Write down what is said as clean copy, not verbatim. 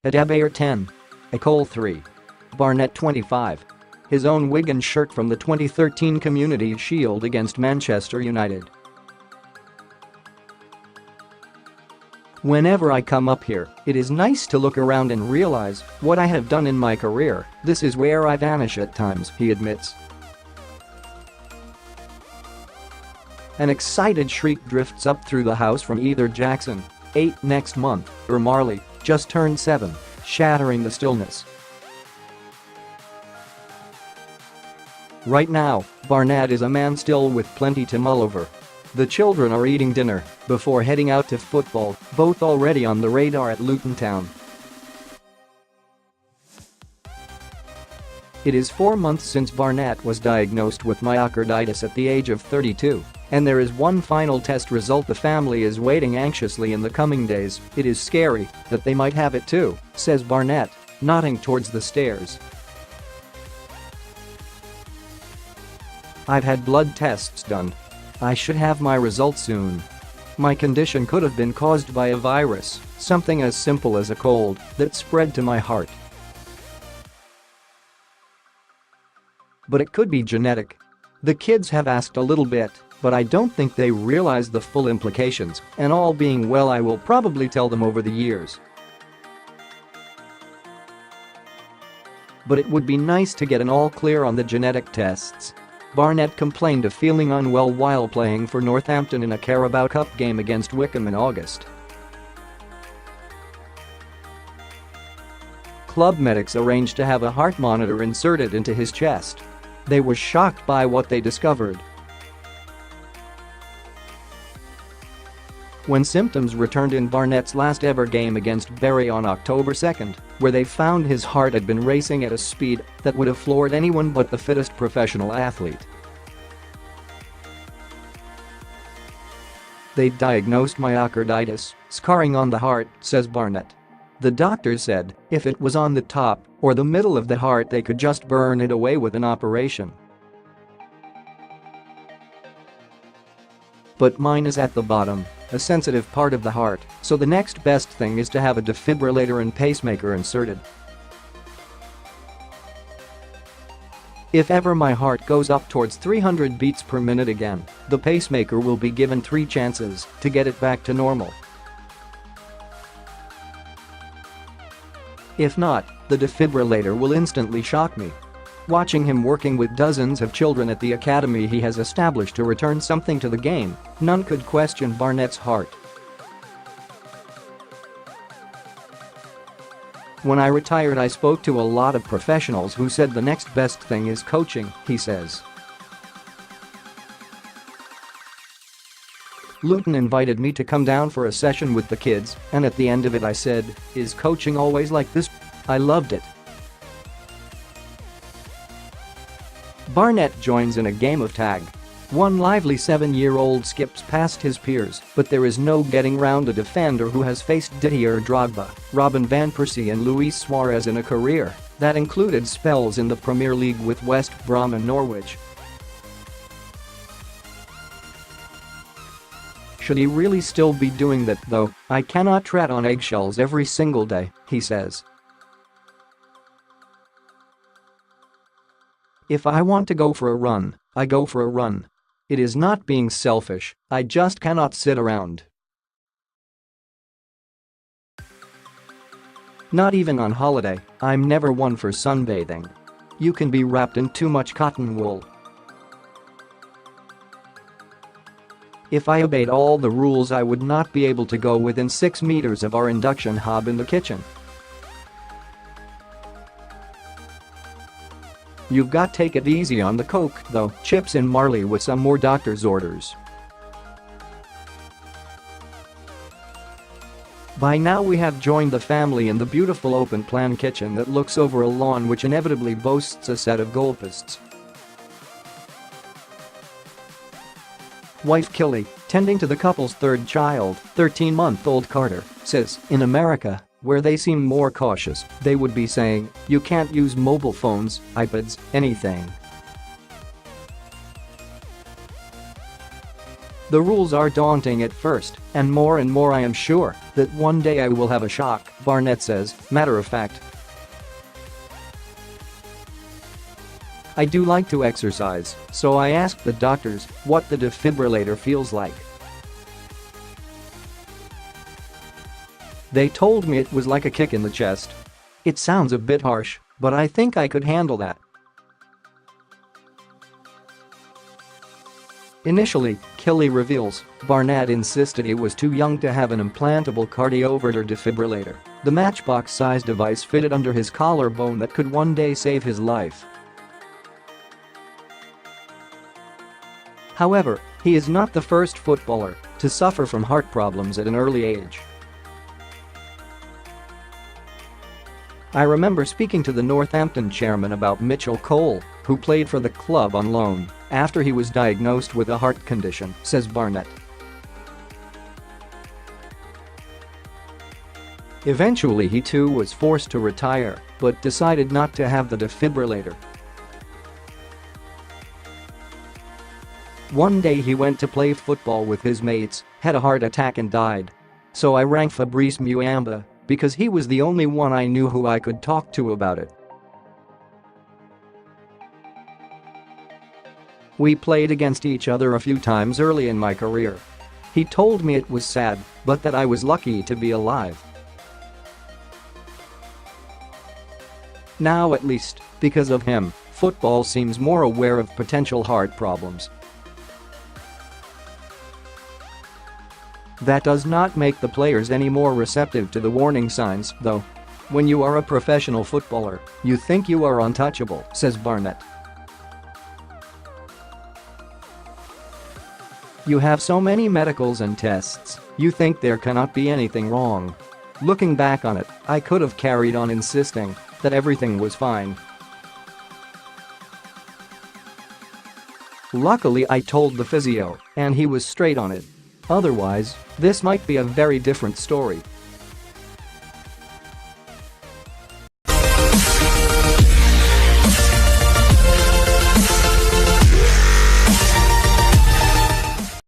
Adebayor 10. Ecole 3. Barnett 25. His own Wigan shirt from the 2013 Community Shield against Manchester United. Whenever I come up here, it is nice to look around and realize what I have done in my career. This is where I vanish at times, he admits. An excited shriek drifts up through the house from either Jaxon, 8 next month, or Marley, just turned 7, shattering the stillness. Right now, Barnett is a man still with plenty to mull over. The children are eating dinner before heading out to football, both already on the radar at Luton Town. It is 4 months since Barnett was diagnosed with myocarditis at the age of 32, and there is one final test result the family is waiting anxiously in the coming days. It is scary that they might have it too, says Barnett, nodding towards the stairs. I've had blood tests done. I should have my results soon. My condition could have been caused by a virus, something as simple as a cold, that spread to my heart. But it could be genetic. The kids have asked a little bit, but I don't think they realize the full implications, and all being well I will probably tell them over the years. But it would be nice to get an all clear on the genetic tests. Barnett complained of feeling unwell while playing for Northampton in a Carabao Cup game against Wycombe in August. Club medics arranged to have a heart monitor inserted into his chest. They were shocked by what they discovered. When symptoms returned in Barnett's last ever game against Bury on October 2nd, where they found his heart had been racing at a speed that would have floored anyone but the fittest professional athlete. They diagnosed myocarditis, scarring on the heart, says Barnett. The doctors said if it was on the top or the middle of the heart they could just burn it away with an operation. But mine is at the bottom, a sensitive part of the heart, so the next best thing is to have a defibrillator and pacemaker inserted. If ever my heart goes up towards 300 beats per minute again, the pacemaker will be given 3 chances to get it back to normal. If not, the defibrillator will instantly shock me. Watching him working with dozens of children at the academy he has established to return something to the game, none could question Barnett's heart. When I retired I spoke to a lot of professionals who said the next best thing is coaching, he says. Luton invited me to come down for a session with the kids, and at the end of it I said, "Is coaching always like this?" I loved it. Barnett joins in a game of tag. One lively 7-year-old skips past his peers, but there is no getting round a defender who has faced Didier Drogba, Robin van Persie and Luis Suarez in a career that included spells in the Premier League with West Brom and Norwich. Should he really still be doing that though? I cannot tread on eggshells every single day, he says. If I want to go for a run, I go for a run. It is not being selfish, I just cannot sit around. Not even on holiday, I'm never one for sunbathing. You can be wrapped in too much cotton wool. If I obeyed all the rules I would not be able to go within 6 meters of our induction hob in the kitchen. You've got to take it easy on the coke though, chips and Marley with some more doctor's orders. By now we have joined the family in the beautiful open-plan kitchen that looks over a lawn which inevitably boasts a set of goalposts. Wife Killy, tending to the couple's third child, 13-month-old Carter, says, in America, where they seem more cautious, they would be saying, you can't use mobile phones, iPads, anything. The rules are daunting at first, and more I am sure, that one day I will have a shock, Barnett says, matter of fact. I do like to exercise, so I asked the doctors what the defibrillator feels like. They told me it was like a kick in the chest. It sounds a bit harsh, but I think I could handle that. Initially, Kelly reveals, Barnett insisted he was too young to have an implantable cardioverter defibrillator, the matchbox-sized device fitted under his collarbone that could one day save his life. However, he is not the first footballer to suffer from heart problems at an early age. I remember speaking to the Northampton chairman about Mitchell Cole, who played for the club on loan after he was diagnosed with a heart condition, says Barnett. Eventually he too was forced to retire, but decided not to have the defibrillator. One day he went to play football with his mates, had a heart attack and died. So I rang Fabrice Muamba, because he was the only one I knew who I could talk to about it. We played against each other a few times early in my career. He told me it was sad, but that I was lucky to be alive. Now at least, because of him, football seems more aware of potential heart problems. That does not make the players any more receptive to the warning signs, though. When you are a professional footballer, you think you are untouchable, says Barnett. You have so many medicals and tests, you think there cannot be anything wrong. Looking back on it, I could have carried on insisting that everything was fine. Luckily I told the physio, and he was straight on it. Otherwise, this might be a very different story.